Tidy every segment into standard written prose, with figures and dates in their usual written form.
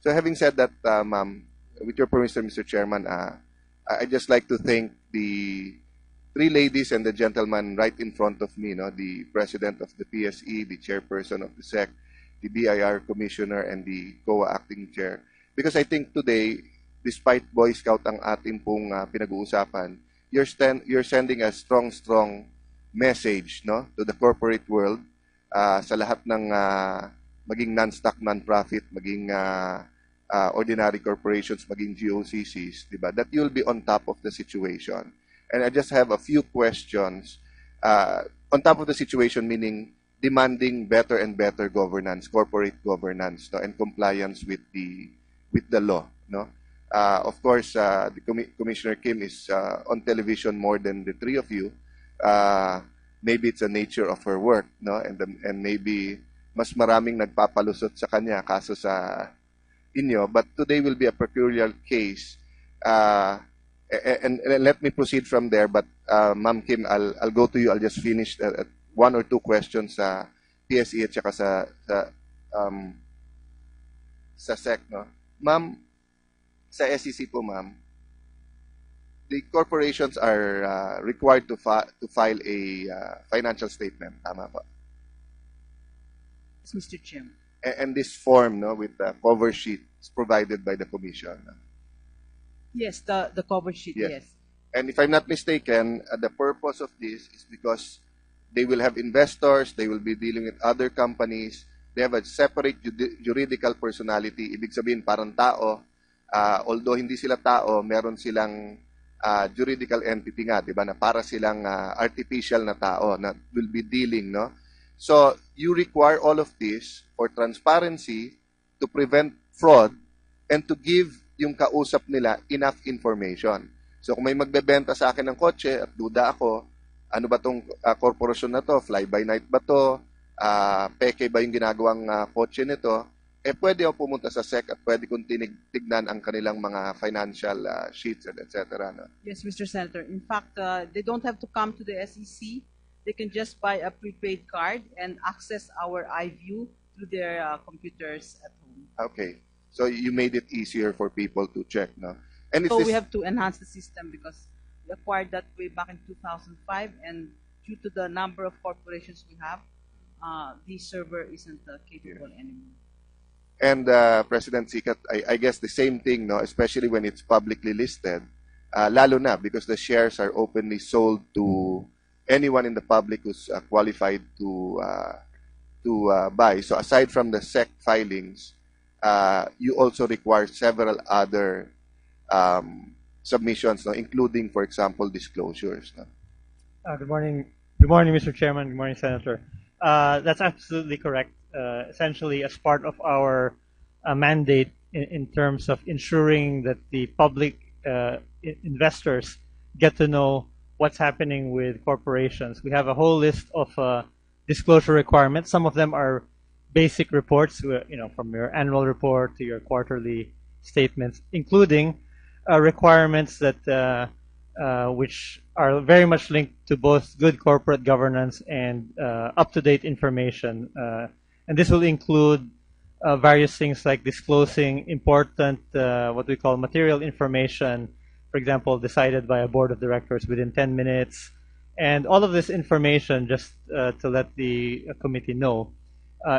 So having said that, ma'am, with your permission, Mr. Chairman, I'd just like to thank the three ladies and the gentleman right in front of me, no, the president of the PSE, the chairperson of the SEC, the BIR commissioner, and the COA acting chair. Because I think today, despite Boyscout ang ating pong pinag-uusapan, you're sending a strong message, no, to the corporate world, sa lahat ng maging non-stock, non-profit, maging ordinary corporations, maging GOCCs, diba? That you'll be on top of the situation. And I just have a few questions. On top of the situation, meaning demanding better and better governance, corporate governance, no, and compliance with the law, no. Of course, the Commissioner Kim is on television more than the three of you. Maybe it's the nature of her work, no, and maybe mas maraming nagpapalusot sa kanya kaso sa inyo. But today will be a peculiar case. And let me proceed from there. But Ma'am Kim, I'll go to you. I'll just finish one or two questions sa PSE at saka sa SEC, no. Ma'am, sa SEC po, ma'am, the corporations are required to file a financial statement. Tama po? Yes, Mr. Chairman. And this form, no, with the cover sheet is provided by the commission. Yes, the cover sheet, yes. And if I'm not mistaken, the purpose of this is because they will have investors, they will be dealing with other companies, they have a separate juridical personality, ibig sabihin parang tao, although hindi sila tao, meron silang juridical entity nga, di ba, na para silang artificial na tao na will be dealing, no? So, you require all of this for transparency, to prevent fraud, and to give yung kausap nila enough information. So, kung may magbebenta sa akin ng kotse at duda ako, ano ba tong korporasyon na to? Fly-by-night ba to? Peke ba yung ginagawang kotse nito? Pwede ako pumunta sa SEC at pwede kong tignan ang kanilang mga financial sheets, etc. No? Yes, Mr. Senator. In fact, they don't have to come to the SEC. They can just buy a prepaid card and access our iView through their computers at home. Okay. So you made it easier for people to check, no? And so we have to enhance the system because we acquired that way back in 2005, and due to the number of corporations we have, the server isn't capable anymore. And President Sicat, I guess the same thing, no? Especially when it's publicly listed, lalo na because the shares are openly sold to anyone in the public who's qualified to buy. So aside from the SEC filings, you also require several other submissions, no? Including, for example, disclosures. No? Good morning. Good morning, Mr. Chairman. Good morning, Senator. That's absolutely correct. Essentially, as part of our mandate in terms of ensuring that the public investors get to know what's happening with corporations, we have a whole list of disclosure requirements. Some of them are basic reports, from your annual report to your quarterly statements, including requirements that which are very much linked to both good corporate governance and up-to-date information. And this will include various things like disclosing important, what we call material information, for example, decided by a board of directors within 10 minutes. And all of this information, just to let the committee know,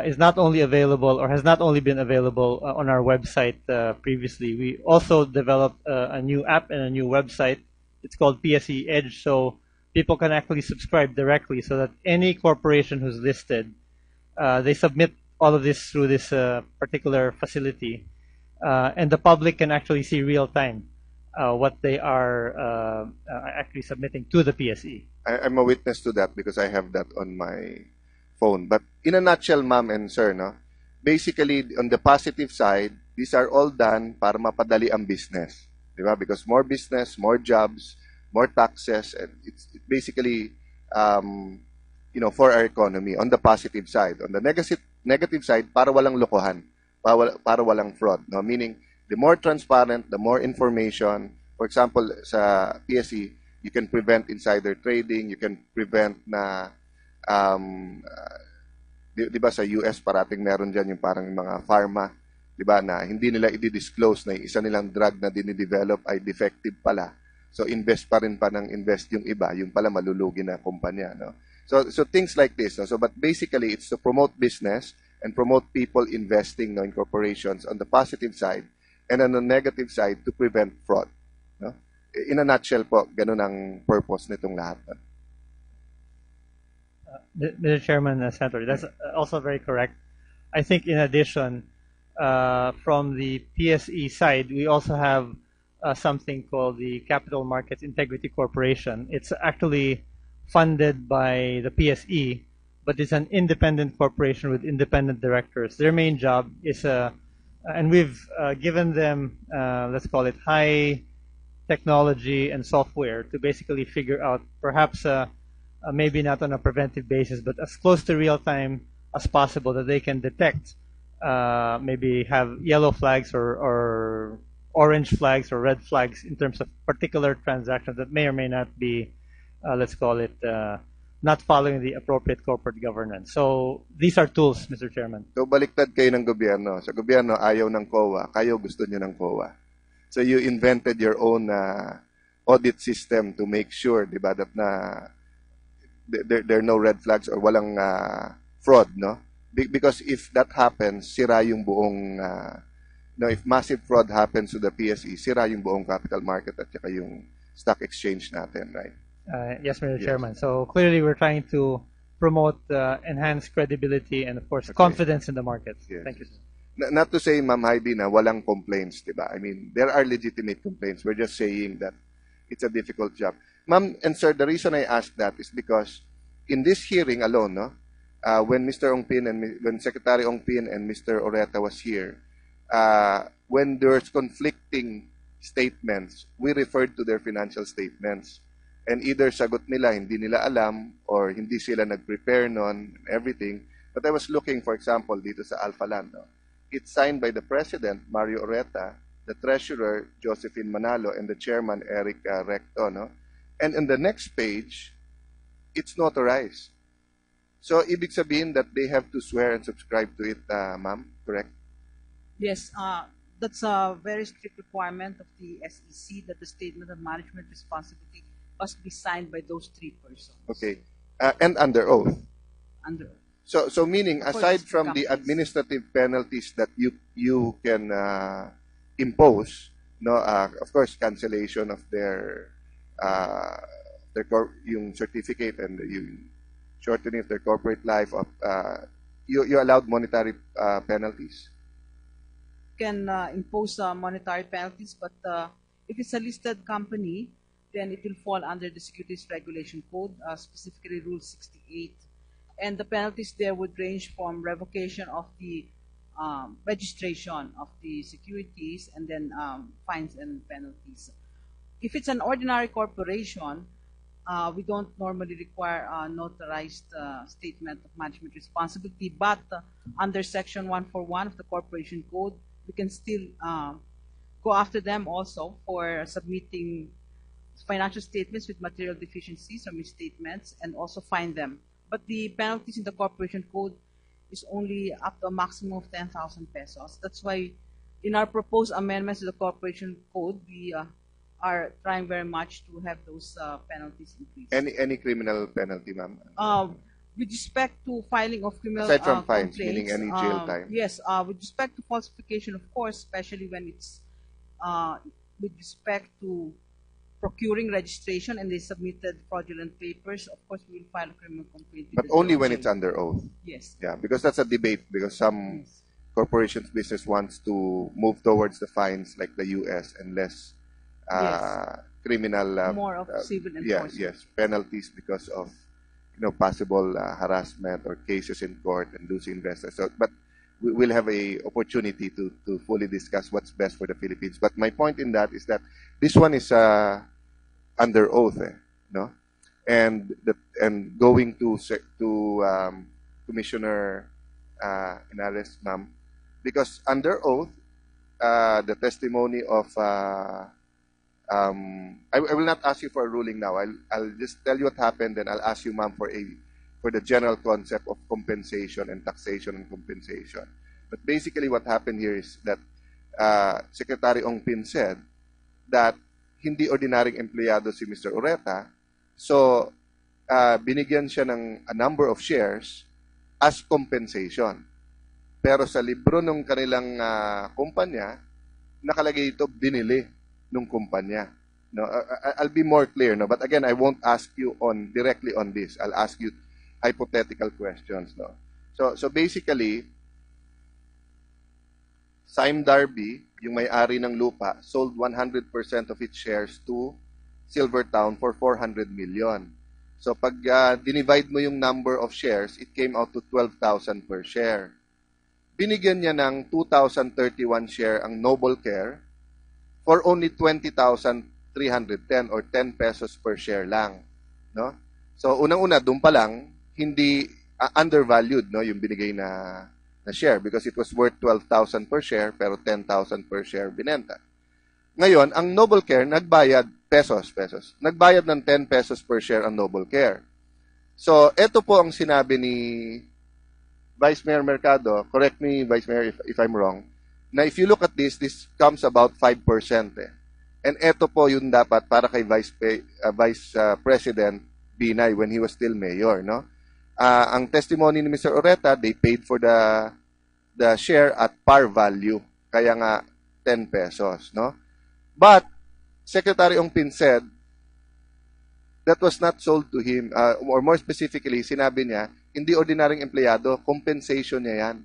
is not only available or has not only been available on our website previously. We also developed a new app and a new website. It's called PSE Edge, so people can actually subscribe directly so that any corporation who's listed, they submit all of this through this particular facility, and the public can actually see real time what they are actually submitting to the PSE. I'm a witness to that because I have that on my phone. But in a nutshell, ma'am and sir, no, basically on the positive side, these are all done para mapadali ang business, di ba? Because more business, more jobs, more taxes, and it's basically for our economy on the positive side. On the negative side, para walang lokohan, para walang fraud, no? Meaning the more transparent, the more information. For example, sa PSE, you can prevent insider trading, you can prevent na di ba sa US parating meron dyan yung parang mga pharma, di ba, na hindi nila i-disclose na yung isa nilang drug na dinidevelop ay defective pala. So invest pa rin pa ng invest yung iba, yung pala malulugi na kumpanya, no? So things like this, no? So but basically it's to promote business and promote people investing, no, in corporations on the positive side, and on the negative side to prevent fraud, no? In a nutshell po, ganun ang purpose nitong lahat. No? Mr. Chairman, Senator, that's also very correct. I think in addition, from the PSE side, we also have something called the Capital Markets Integrity Corporation. It's actually funded by the PSE, but it's an independent corporation with independent directors. Their main job is, and we've given them, let's call it high technology and software to basically figure out, perhaps maybe not on a preventive basis, but as close to real time as possible, that they can detect, maybe have yellow flags or orange flags or red flags in terms of particular transactions that may or may not be, let's call it, not following the appropriate corporate governance. So these are tools, Mr. Chairman. So baliktad kayo ng gobyerno. Sa gobyerno, ayaw ng COA. Kayo gusto nyo ng COA. So you invented your own audit system to make sure, di ba, that na there are no red flags or walang fraud, no? Because if that happens, sira yung buong, no, if massive fraud happens to the PSE, sira yung buong capital market at saka yung stock exchange natin, right? Yes, Mr. Chairman. So clearly we're trying to promote enhanced credibility and, of course, confidence in the market. Yes. Thank you. Not to say, Ma'am Heidi, na walang complaints, di ba? I mean, there are legitimate complaints. We're just saying that it's a difficult job. Ma'am and sir, the reason I asked that is because in this hearing alone, no, when Mr. Ongpin and when Secretary Ongpin and Mr. Oreta was here, when there's conflicting statements, we referred to their financial statements. And either sagot nila, hindi nila alam, or hindi sila nag-prepare nun, everything. But I was looking, for example, dito sa Alpha Land, no? It's signed by the President, Mario Oreta, the Treasurer, Josephine Manalo, and the Chairman, Eric Recto, no? And in the next page, it's notarized. So, ibig sabihin that they have to swear and subscribe to it, ma'am, correct? Yes, that's a very strict requirement of the SEC that the statement of management responsibility must be signed by those three persons. Okay. And under oath. Under. So meaning, aside from the companies. administrative penalties that you can impose, no, of course, cancellation of their yung certificate and yung shortening of their corporate life, of you allowed monetary penalties. Can impose monetary penalties, but if it's a listed company, then it will fall under the Securities Regulation Code, specifically Rule 68. And the penalties there would range from revocation of the registration of the securities and then fines and penalties. If it's an ordinary corporation, we don't normally require a notarized statement of management responsibility, but under Section 141 of the Corporation Code, we can still go after them also for submitting financial statements with material deficiencies or misstatements and also fine them. But the penalties in the Corporation Code is only up to a maximum of 10,000 pesos. That's why in our proposed amendments to the Corporation Code, we are trying very much to have those penalties increased. Any criminal penalty, ma'am? With respect to filing of criminal aside from fines, complaints, meaning any jail time? Yes, with respect to falsification, of course, especially when it's with respect to procuring registration and they submitted fraudulent papers, of course, we will file a criminal complaint. But only when it's under oath. Yes. Yeah, because that's a debate, because some corporations business wants to move towards the fines like the US and less criminal. More of civil enforcement. Yes, penalties because of possible harassment or cases in court and losing investors. So, but we will have a opportunity to fully discuss what's best for the Philippines. But my point in that is that this one is under oath, no? And going to Commissioner Henares, ma'am, because under oath, the testimony of I will not ask you for a ruling now. I'll just tell you what happened, and I'll ask you, ma'am, for the general concept of compensation and taxation and compensation. But basically what happened here is that Secretary Ongpin said that hindi ordinaryong empleyado si Mr. Ureta, so binigyan siya ng a number of shares as compensation. Pero sa libro ng kanilang kumpanya, nakalagay ito binili ng kumpanya. No, I'll be more clear, no, but again, I won't ask you directly on this. I'll ask you hypothetical questions, no. So basically, Sime Darby, yung may-ari ng lupa, sold 100% of its shares to Silvertown for 400 million. So pag dinivide mo yung number of shares, it came out to 12,000 per share. Binigyan niya ng 2,031 share ang Noble Care for only 20,310 or 10 pesos per share lang, no? So unang-una doon pa lang hindi undervalued, no, yung binigay na share because it was worth 12,000 per share pero 10,000 per share binenta. Ngayon, ang Noble Care nagbayad pesos. Nagbayad ng 10 pesos per share ang Noble Care. So ito po ang sinabi ni Vice Mayor Mercado, correct me Vice Mayor if I'm wrong, na if you look at this comes about 5%. And ito po yung dapat para kay Vice President Binay when he was still mayor, no? Ang testimony ni Mr. Ureta, they paid for the share at par value, kaya nga 10 pesos, no? But Secretary Ongpin said that was not sold to him, or more specifically, sinabi niya, hindi ordinaryong empleyado, compensation niya yan.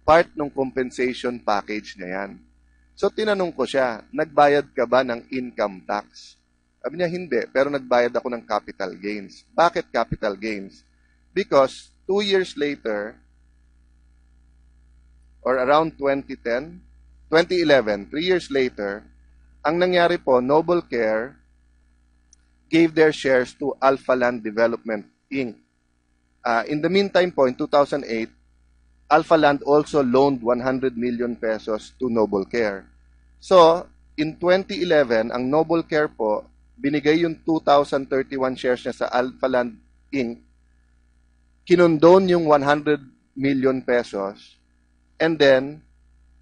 Part ng compensation package niya yan. So, tinanong ko siya, nagbayad ka ba ng income tax? Sabi niya, hindi, pero nagbayad ako ng capital gains. Bakit capital gains? Because 2 years later, or around 2011, 3 years later, ang nangyari po, Noble Care gave their shares to Alpha Land Development, Inc. In the meantime po, in 2008, Alpha Land also loaned 100 million pesos to Noble Care. So, in 2011, ang Noble Care po, binigay yung 2,031 shares niya sa Alpha Land Inc., kinondone yung 100 million pesos, and then,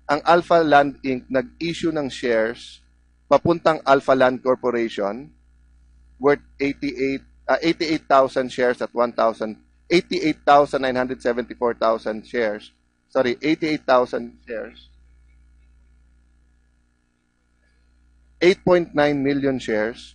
ang Alpha Land Inc. nag-issue ng shares papuntang Alpha Land Corporation worth 88,000 shares at 88,974,000 shares. Sorry, 88,000 shares. 8.9 million shares.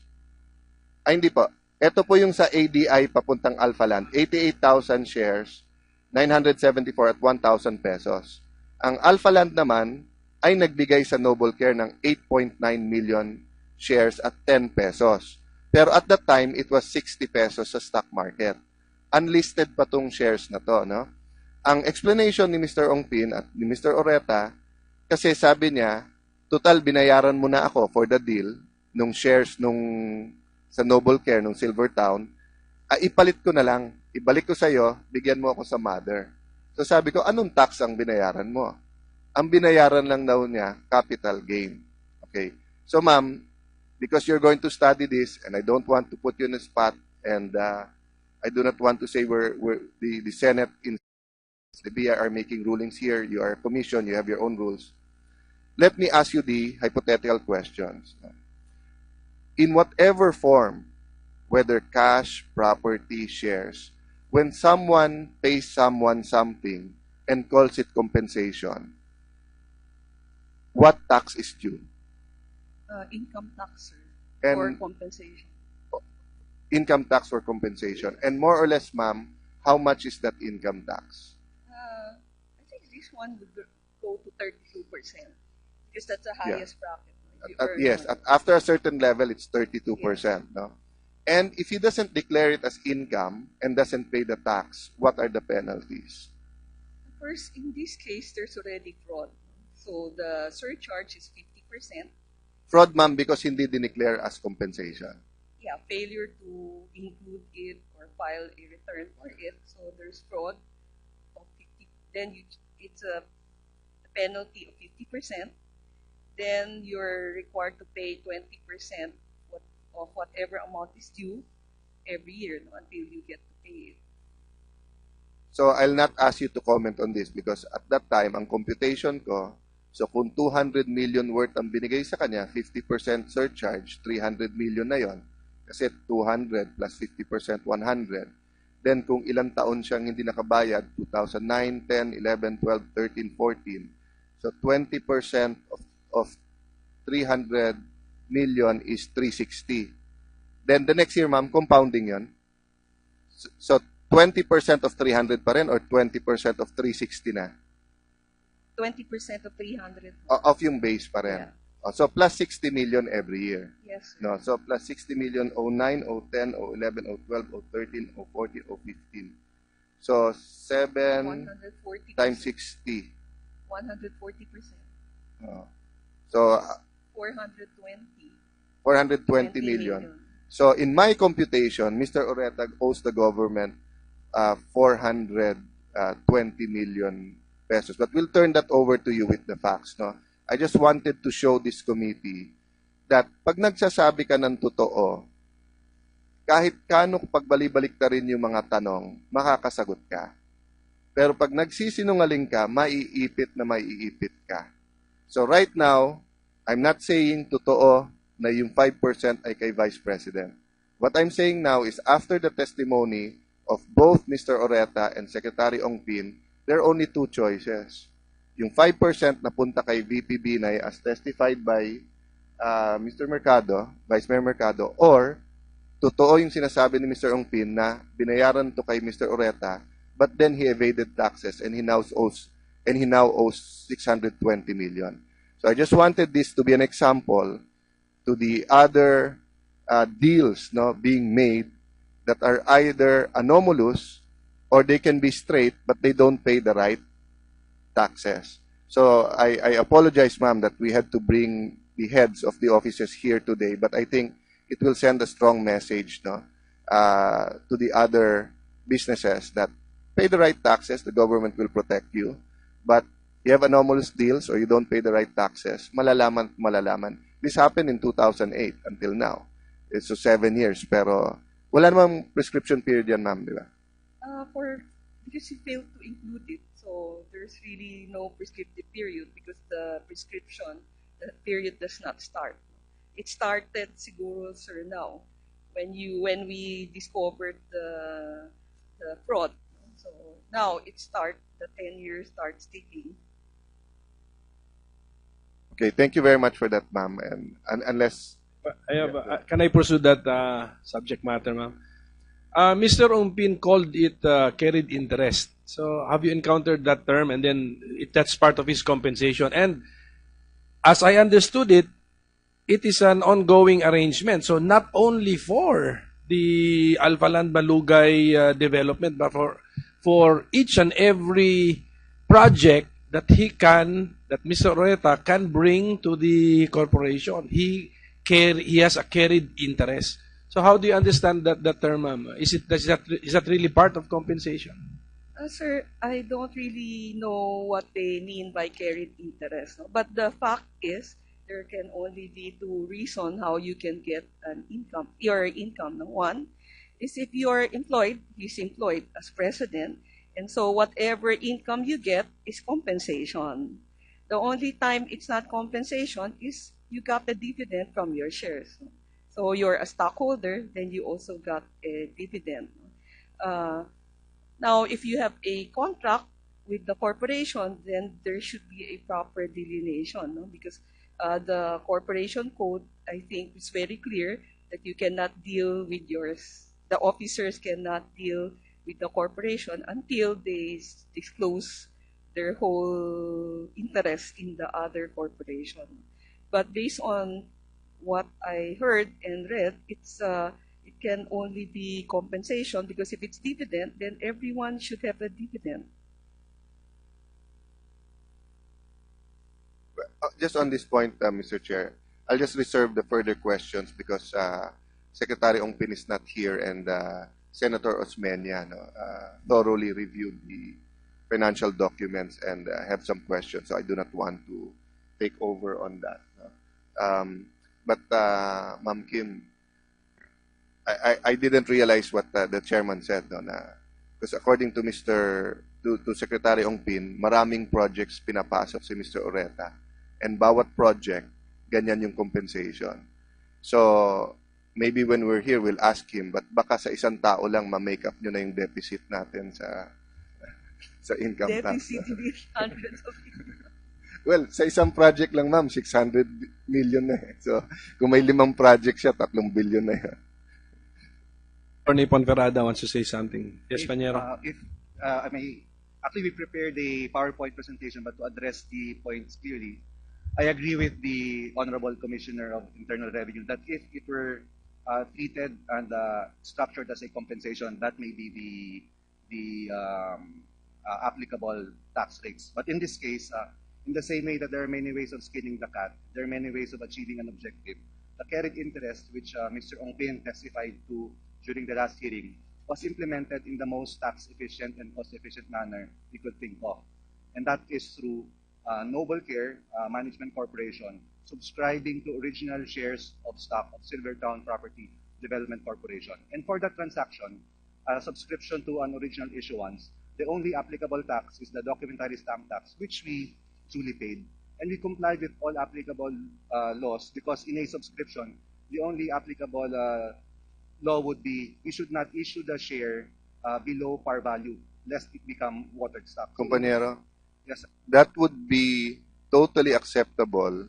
Ay, hindi po. Ito po yung sa ADI papuntang Alpha Land. 88,000 shares, 974 at 1,000 pesos. Ang Alpha Land naman ay nagbigay sa Noble Care ng 8.9 million shares at 10 pesos. Pero at that time, it was 60 pesos sa stock market. Unlisted pa tong shares na to, no? Ang explanation ni Mr. Ongpin at ni Mr. Ureta, kasi sabi niya, total binayaran mo na ako for the deal nung shares sa Noble Care, nung Silvertown, ipalit ko na lang, ibalik ko sa'yo, bigyan mo ako sa mother. So sabi ko, anong tax ang binayaran mo? Ang binayaran lang daw niya, capital gain. Okay. So ma'am, because you're going to study this, and I don't want to put you on the spot, and I do not want to say we're the Senate in the BI are making rulings here. You are a commission, you have your own rules. Let me ask you the hypothetical questions. In whatever form, whether cash, property, shares, when someone pays someone something and calls it compensation, what tax is due? Income tax, sir, And or compensation. income tax or compensation. And more or less, ma'am, how much is that income tax? I think this one would go to 32% because that's the highest bracket. If you earn Yes, money. after a certain level, it's 32%. No? And if he doesn't declare it as income and doesn't pay the tax, what are the penalties? First, in this case, there's already fraud. So the surcharge is 50%. Fraud, ma'am, because hindi dineclare as compensation. Yeah, failure to include it or file a return for it. So there's fraud of 50. Then it's a penalty of 50%. Then you're required to pay 20% of whatever amount is due every year, no, until you get to pay it. So I'll not ask you to comment on this because at that time, ang computation ko, so kung 200 million worth ang binigay sa kanya, 50% surcharge, 300 million na yon. Kasi 200 plus 50%, 100. Then kung ilang taon siyang hindi nakabayad, 2009, 10, 11, 12, 13, 14. So 20% of 300 million is 360. Then the next year, ma'am, compounding yon. So 20% of 300 pa rin or 20% of 360 na? 20% of 300. Of yung base pa rin. Yeah. So plus 60 million every year. Yes. No, so plus 60 million 09, 010, 011, 012, 013, 014, 015. So 7 140%. times 60. 140%. So 420. 420 million. So in my computation, Mr. Oretag owes the government 420 million pesos. But we'll turn that over to you with the facts. No, I just wanted to show this committee that pag nagsasabi ka ng totoo, kahit kano pagbalik-balik na rin yung mga tanong, makakasagot ka. Pero pag nagsisinungaling ka, maiipit ka. So right now, I'm not saying totoo na yung 5% ay kay Vice President. What I'm saying now is after the testimony of both Mr. Oreta and Secretary Ongpin, there are only two choices. Yung 5% na punta kay VP Binay as testified by Mr. Mercado, Vice Mayor Mercado, or totoo yung sinasabi ni Mr. Ongpin na binayaran to kay Mr. Oreta, but then he evaded taxes and he now owes 620 million. So I just wanted this to be an example to the other deals being made that are either anomalous or they can be straight but they don't pay the right taxes. So I apologize, ma'am, that we had to bring the heads of the offices here today, but I think it will send a strong message to the other businesses that pay the right taxes, the government will protect you. But you have anomalous deals or you don't pay the right taxes, malalaman. This happened in 2008 until now. It's so 7 years, pero wala namang prescription period yan, ma'am, di ba? Because you failed to include it, so there's really no prescriptive period because the period does not start. It started siguro, sir, now when we discovered the fraud. So now the 10 years starts ticking. Okay, thank you very much for that, ma'am. And unless can I pursue that subject matter, ma'am? Mr. Ongpin called it carried interest. So have you encountered that term? And then that's part of his compensation. And as I understood it, it is an ongoing arrangement. So not only for the Alphaland Malugay development, but for each and every project that Mr. Oreta can bring to the corporation. He has a carried interest. So how do you understand that term, ma'am? Is that really part of compensation? Sir, I don't really know what they mean by carried interest. No? But the fact is, there can only be two reasons how you can get your income. No? One is if you're employed, he's employed as president, and so whatever income you get is compensation. The only time it's not compensation is you got the dividend from your shares. So you're a stockholder, then you also got a dividend. Now, if you have a contract with the corporation, then there should be a proper delineation, no? Because the corporation code, I think, is very clear that you cannot deal with the officers cannot deal with the corporation until they disclose their whole interest in the other corporation. But based on what I heard and read, it can only be compensation because if it's dividend, then everyone should have a dividend. Just on this point, Mr. Chair, I'll just reserve the further questions because Secretary Ongpin is not here and Senator Osmeña thoroughly reviewed the financial documents and have some questions, so I do not want to take over on that. But Ma'am Kim, I didn't realize what the chairman said. Because Because according to to Secretary Ongpin, maraming projects pinapasok si Mr. Oreta. And bawat project, ganyan yung compensation. So, maybe when we're here, we'll ask him, but baka sa isang tao lang ma-make up nyo na yung deficit natin sa income tax. Deficit with hundreds of people. Well, sa isang project lang, ma'am, 600 million na eh. So, kung may 5 project siya, 3 billion na yan. Attorney Ponferrada wants to say something. Yes, If, Panyero. I may, actually we prepared a PowerPoint presentation, but to address the points clearly, I agree with the Honorable Commissioner of Internal Revenue that if it were treated and structured as a compensation, that may be the applicable tax rates. But in this case, in the same way that there are many ways of skinning the cat, there are many ways of achieving an objective. The carried interest, which Mr. Ongpin testified to during the last hearing, was implemented in the most tax-efficient and cost-efficient manner we could think of. And that is through Noble Care Management Corporation subscribing to original shares of stock of Silvertown Property Development Corporation. And for that transaction, subscription to an original issuance, the only applicable tax is the documentary stamp tax, which we duly paid. And we complied with all applicable laws because in a subscription, the only applicable law would be we should not issue the share below par value, lest it become watered stock. Compañero, Yes, sir. that would be totally acceptable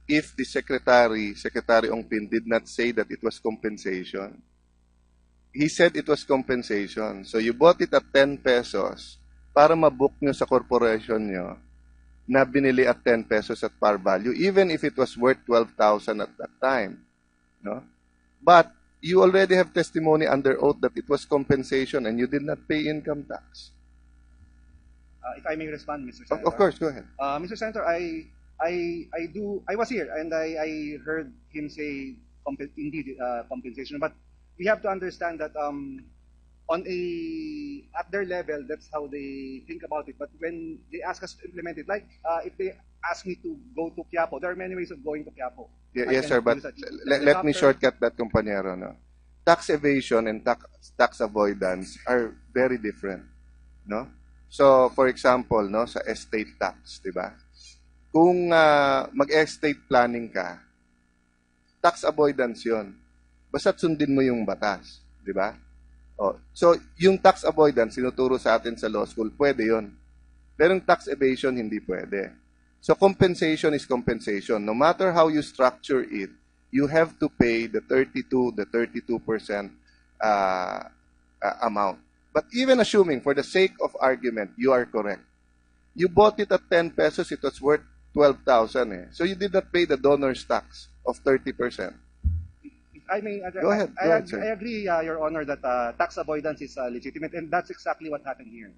if the Secretary Ongpin, did not say that it was compensation. He said it was compensation. So you bought it at 10 pesos para mabook nyo sa corporation nyo na binili at 10 pesos at par value, even if it was worth 12,000 at that time. No? But you already have testimony under oath that it was compensation and you did not pay income tax. If I may respond, Mr. Senator. Of course, go ahead. Mr. Senator, I was here and I heard him say indeed compensation, but we have to understand that at their level, that's how they think about it. But when they ask us to implement it, like if they ask me to go to Quiapo, there are many ways of going to Quiapo. Yes, sir, but let me shortcut that, compañero. No? Tax evasion and tax avoidance are very different. No? So, for example, no, sa estate tax, di ba? Kung mag-estate planning ka, tax avoidance yon. Basta't sundin mo yung batas, di ba? Oh, so, yung tax avoidance, sinuturo sa atin sa law school, pwede yon. Pero yung tax evasion, hindi pwede. So, compensation is compensation. No matter how you structure it, you have to pay the 32% amount. But even assuming, for the sake of argument, you are correct. You bought it at 10 pesos, it was worth 12,000 eh. So you did not pay the donor's tax of 30%. I may Go ahead, sir. I agree, Your Honor, that tax avoidance is legitimate, and that's exactly what happened here.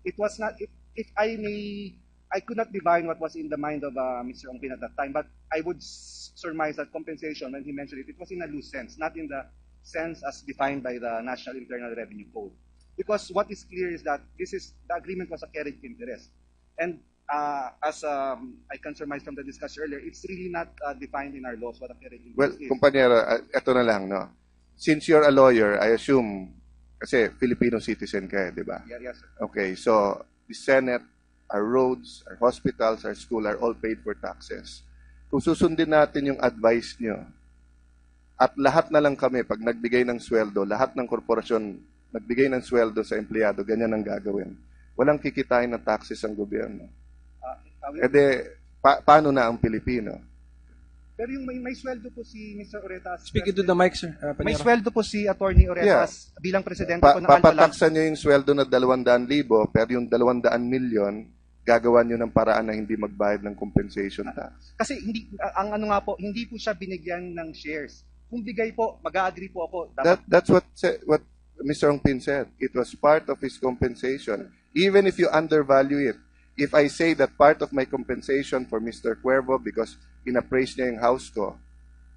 It was not. If I may, I could not divine what was in the mind of Mr. Ongpin at that time, but I would surmise that compensation, when he mentioned it, it was in a loose sense, not in the sense as defined by the National Internal Revenue Code. Because what is clear is that the agreement was a carried interest, and as I can surmise from the discussion earlier, it's really not defined in our laws what a carried interest Well, is. compañero, eto na lang, no? Since you're a lawyer, I assume, kasi Filipino citizen ka, di ba? Yes, sir. Okay, so the Senate, our roads, our hospitals, our school are all paid for taxes. Kung susundin natin yung advice nyo, at lahat na lang kami, pag nagbigay ng sweldo, lahat ng korporasyon nagbigay ng sweldo sa empleyado, ganyan ang gagawin. Walang kikitain na taxes ang gobyerno. E de, paano na ang Pilipino? Pero yung may sweldo po si Mr. Oretas. Speak into the mic, sir. May Panyero. sweldo po si Attorney Oretas bilang presidente po ng Altalan. Papataksan nyo yung sweldo na 200,000, pero yung 200 milyon, gagawan nyo ng paraan na hindi magbayad ng compensation tax. Kasi hindi po siya binigyan ng shares. Kung bigay po, mag-agree po ako. That's what Mr. Ongpin said. It was part of his compensation. Even if you undervalue it, if I say that part of my compensation for Mr. Cuervo, because inappraise niya yung house ko,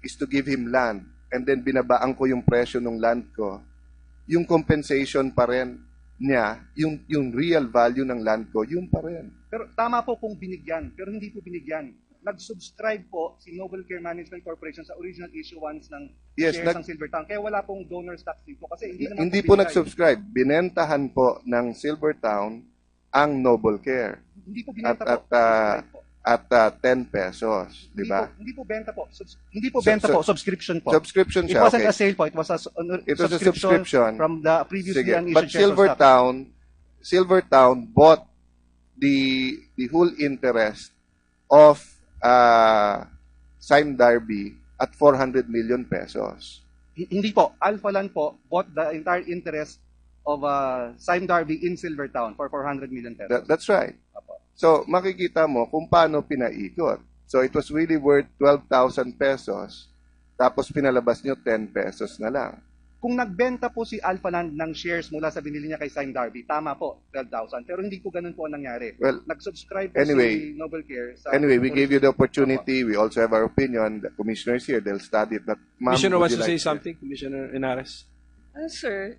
is to give him land, and then binabaan ko yung presyo ng land ko, yung compensation pa rin niya, yung real value ng land ko, yun pa rin. Pero tama po kung binigyan, pero hindi po binigyan. nag-subscribe po si Noble Care Management Corporation sa original issuance ng Yes, shares ng Silvertown. Kaya wala pong donor stock dito kasi hindi naman Hindi po po binigay. nag-subscribe. Binentahan po ng Silvertown ang Noble Care Hindi po at binenta po. at Subscribe po. at 10 pesos, di ba? Hindi po benta po. Hindi po benta po. Subscription po. Subscription It siya, wasn't okay. a sale po. It was a It was a subscription. from the previously Sige. unissued But shares of stock. Silvertown bought the whole interest of Sime Darby at 400 million pesos. Hindi po. Alphaland po bought the entire interest of Sime Darby in Silvertown for 400 million pesos. That's right. Apo. So, makikita mo kung paano pinaikot. So, it was really worth 12,000 pesos, tapos pinalabas nyo 10 pesos na lang. Kung nagbenta po si Alphaland ng shares mula sa binili niya kay Sime Darby, tama po, 12,000. Pero hindi po ganun po ang nangyari. Well, Nag-subscribe po anyway, si Noble Care. Sa Anyway, we gave you the opportunity. We also have our opinion. The commissioner is here. They'll study it. But, ma'am, Commissioner would wants you to say like something, Commissioner Henares. Sir,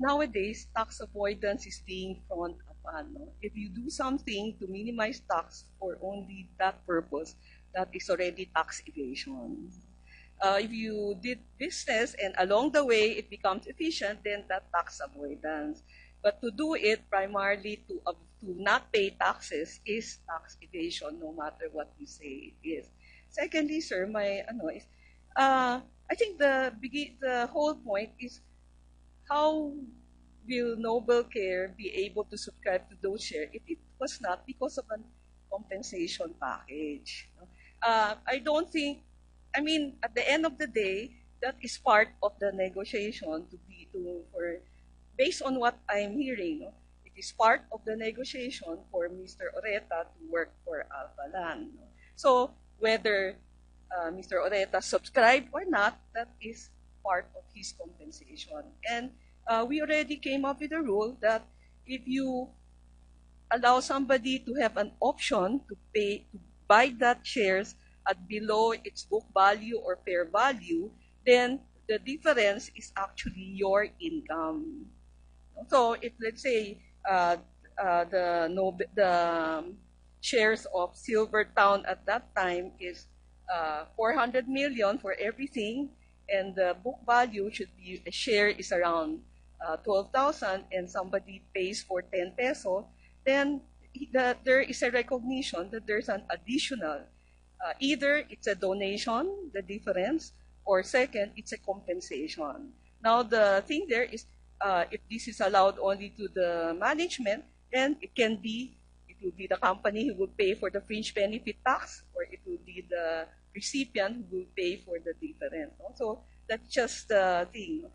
nowadays, tax avoidance is being frowned upon. No? If you do something to minimize tax for only that purpose, that is already tax evasion. If you did business and along the way it becomes efficient, then that tax avoidance. But to do it primarily to not pay taxes is tax evasion, no matter what you say it is. Secondly, sir, I think the whole point is how will Noble Care be able to subscribe to those shares if it was not because of a compensation package? I don't think. I mean, at the end of the day, that is part of the negotiation based on what I'm hearing. No? It is part of the negotiation for Mr. Oreta to work for Alphaland. No? So whether Mr. Oreta subscribed or not, that is part of his compensation. And we already came up with a rule that if you allow somebody to have an option to buy that shares at below its book value or fair value, then the difference is actually your income. So if let's say the shares of Silvertown at that time is 400 million for everything, and the book value should be a share is around 12,000, and somebody pays for 10 peso, then there is a recognition that there's an additional. Either it's a donation, the difference, or second, it's a compensation. Now, the thing there is, if this is allowed only to the management, then it will be the company who will pay for the fringe benefit tax, or it will be the recipient who will pay for the difference. So that's just the thing.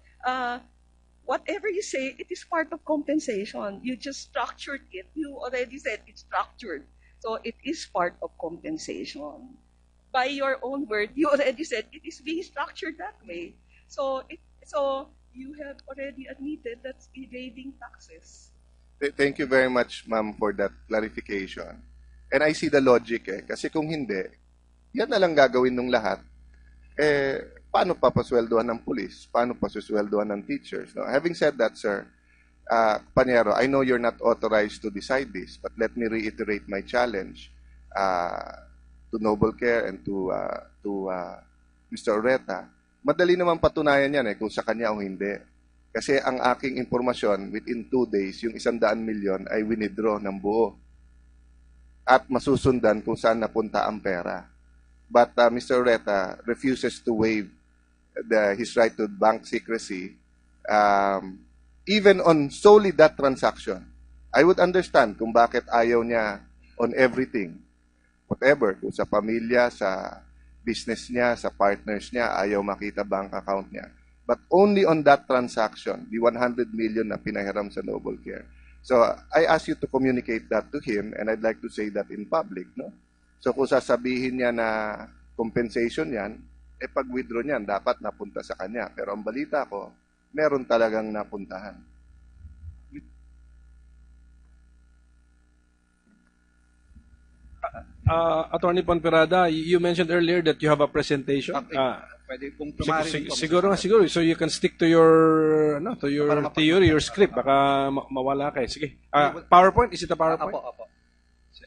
Whatever you say, it is part of compensation. You just structured it. You already said it's structured. So it is part of compensation. By your own word, you already said it is being structured that way. So you have already admitted that's evading taxes. Thank you very much, ma'am, for that clarification. And I see the logic kasi kung hindi, yan na lang gagawin ng lahat. Paano papasweldohan ng police? Paano pasweldohan ng teachers? No? Having said that, sir, Panyero, I know you're not authorized to decide this, but let me reiterate my challenge to Noble Care and to Mr. Oreta. Madali naman patunayan yan kung sa kanya o hindi. Kasi ang aking impormasyon, within 2 days, yung 100 milyon ay winidraw ng buo. At masusundan kung saan napunta ang pera. But Mr. Oreta refuses to waive his right to bank secrecy even on solely that transaction. I would understand kung bakit ayaw niya on everything. Whatever, kung sa pamilya, sa business niya, sa partners niya, ayaw makita bank account niya. But only on that transaction, the 100 million na pinahiram sa Noble Care. So I ask you to communicate that to him, and I'd like to say that in public. No? So kung sasabihin niya na compensation yan, pag-withdraw niyan, dapat napunta sa kanya. Pero ang balita ko, meron talagang napuntahan. Attorney Ponferrada, you mentioned earlier that you have a presentation. Pwede kung tumarin po. Siguro. So you can stick to your theory, your script. Baka mawala kayo. Sige. PowerPoint? Is it a PowerPoint? Apo.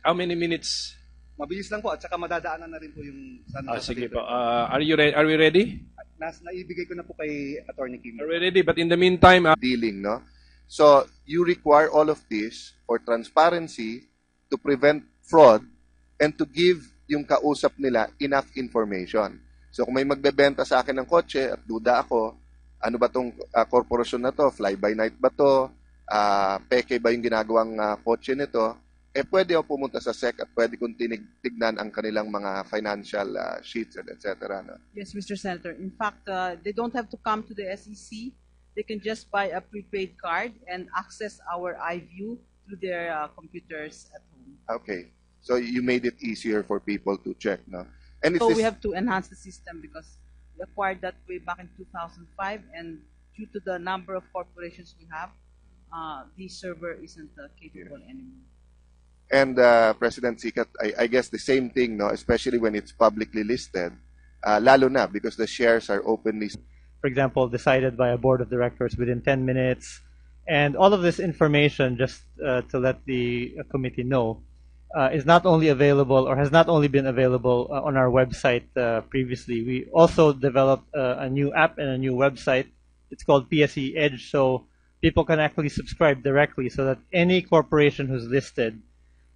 How many minutes? Mabilis lang po at saka madadaanan na rin po yung Sige po. Are we ready? Naibigay ko na po kay Atty. Kim. Are we ready? But in the meantime, dealing, no? So, you require all of this for transparency, to prevent fraud, and to give yung kausap nila enough information. So, kung may magbebenta sa akin ng kotse at duda ako, ano ba tong korporasyon na to? Fly-by-night ba to? Peke ba yung ginagawang kotse nito? Pwede ako pumunta sa SEC at pwede kong tignan ang kanilang mga financial sheets and etc. No? Yes, Mr. Senator. In fact, they don't have to come to the SEC. They can just buy a prepaid card and access our iView through their computers at home. Okay. So you made it easier for people to check, no? And So we have to enhance the system because we acquired that way back in 2005, and due to the number of corporations we have, the server isn't capable anymore. And President Sicat, I guess the same thing, no? Especially when it's publicly listed, lalo na because the shares are openly. For example, decided by a board of directors within 10 minutes. And all of this information, just to let the committee know, is not only available or has not only been available on our website previously. We also developed a new app and a new website. It's called PSE Edge, so people can actually subscribe directly so that any corporation who's listed,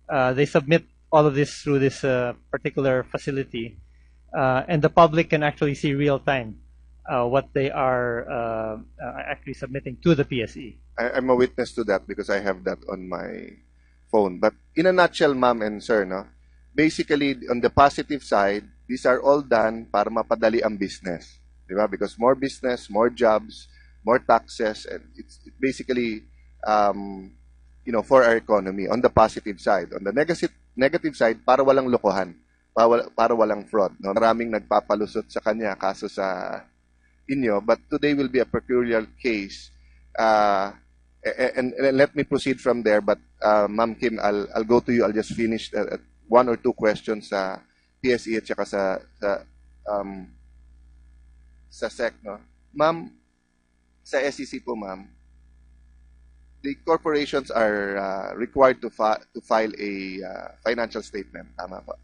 they submit all of this through this particular facility, and the public can actually see real time what they are actually submitting to the PSE. I'm a witness to that because I have that on my phone. But in a nutshell, ma'am and sir, no, basically on the positive side, these are all done para mapadali ang business, di ba? Because more business, more jobs, more taxes, and it's basically for our economy on the positive side. On the negative side, para walang lokohan, para walang fraud. No? Maraming nagpapalusot sa kanya kaso sa inyo, but today will be a peculiar case. And let me proceed from there, but Ma'am Kim, I'll go to you. I'll just finish one or two questions sa PSE at saka sa SEC. No? Ma'am, sa SEC po, ma'am, the corporations are required to file a financial statement. Tama po?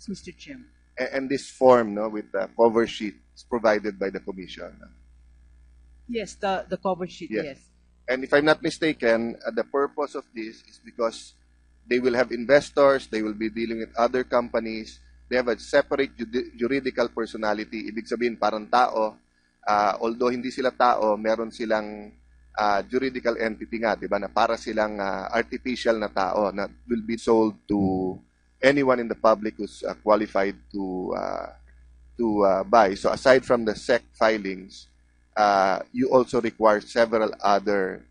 Yes, Mr. Chairman. And this form, no, with the cover sheet is provided by the commission. Yes, the cover sheet, yes. And if I'm not mistaken, the purpose of this is because they will have investors, they will be dealing with other companies, they have a separate juridical personality. Ibig sabihin, parang tao, although hindi sila tao, meron silang juridical entity nga, di ba, na para silang artificial na tao na will be sold to anyone in the public who's qualified to buy. So aside from the SEC filings, you also require several other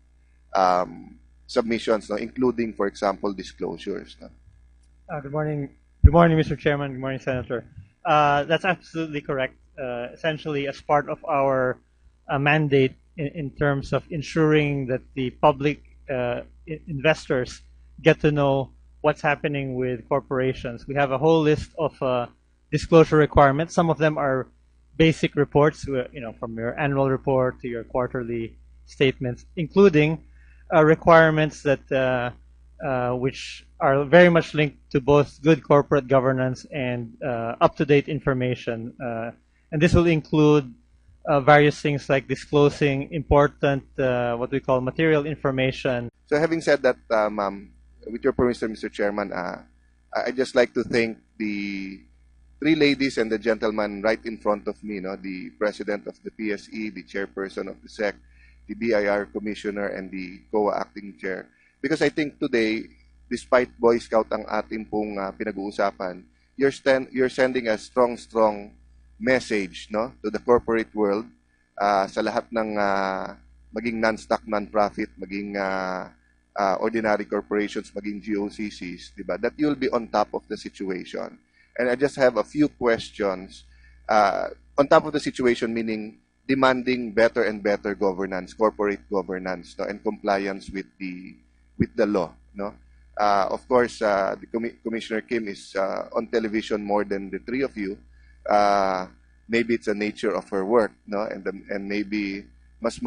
submissions, no, including, for example, disclosures. No? Good morning. Good morning, Mr. Chairman. Good morning, Senator. That's absolutely correct. Essentially, as part of our mandate in terms of ensuring that the public investors get to know what's happening with corporations, we have a whole list of disclosure requirements. Some of them are basic reports, from your annual report to your quarterly statements, including requirements that which are very much linked to both good corporate governance and up-to-date information. And this will include various things like disclosing important, what we call material information. So having said that, ma'am, with your permission, Mr. Chairman, I'd just like to thank the three ladies and the gentleman right in front of me, no, the president of the PSE, the chairperson of the SEC, the BIR commissioner, and the COA acting chair. Because I think today, despite Boyscout ang ating pong pinag-uusapan, you're sending a strong message, no, to the corporate world, sa lahat ng maging non-stock, non-profit, maging ordinary corporations, maging GOCCs, diba? That you'll be on top of the situation. And I just have a few questions. On top of the situation, meaning demanding better and better governance, corporate governance, no, and compliance with the law. No? Of course, the Commissioner Kim is on television more than the three of you. Maybe it's the nature of her work, no, and maybe mas